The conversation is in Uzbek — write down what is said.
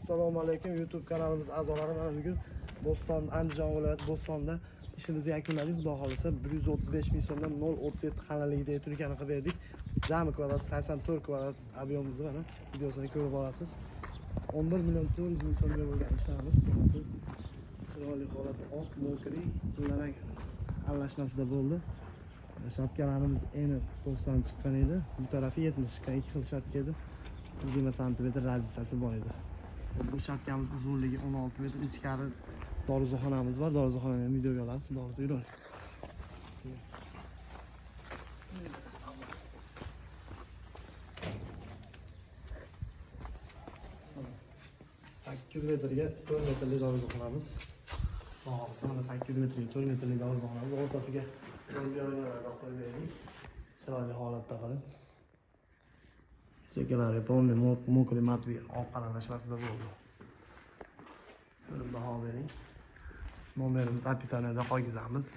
Assalomu alaykum YouTube kanalimiz a'zolari. Mana bugun Bo'ston, Andijon viloyati Bo'stonda ishimizni yakunladik. Xudo xolisa 135 ming so'mdan 0.37 xanaligida turkani qilib berdik. Jami kvadrat 84 kvadrat ob'yomimiz mana videosini ko'rib olasiz. 11 million 400 ming so'mga bo'lgan ishlarimiz. Chiroyli holatda oq, mokri, tillarang aralashmasida bo'ldi. Shapkalarimiz eni 90 chiqqan edi. Bu tarafi 70 chiqqan, ikki xil shapka edi. 20 sm raziyasi bor edi. Bu shapkamiz uzunligi 16 metr, ichkari dorixonamiz bor. Dorixonani ham videoga olasiz. Dorixona yuradi. 8 metrga 4 metrli dorixonamiz. Mana 8 metrga 4 metrli dorixonamiz. O'rtasiga yo'lyoylar qo'yib berdik. Chiroyli holatda qilib. Chekalari polni mokri matvi oq aralashmasida bo'ldi. Ko'rib baho bering. Nomerimiz описаниеda qoldiramiz.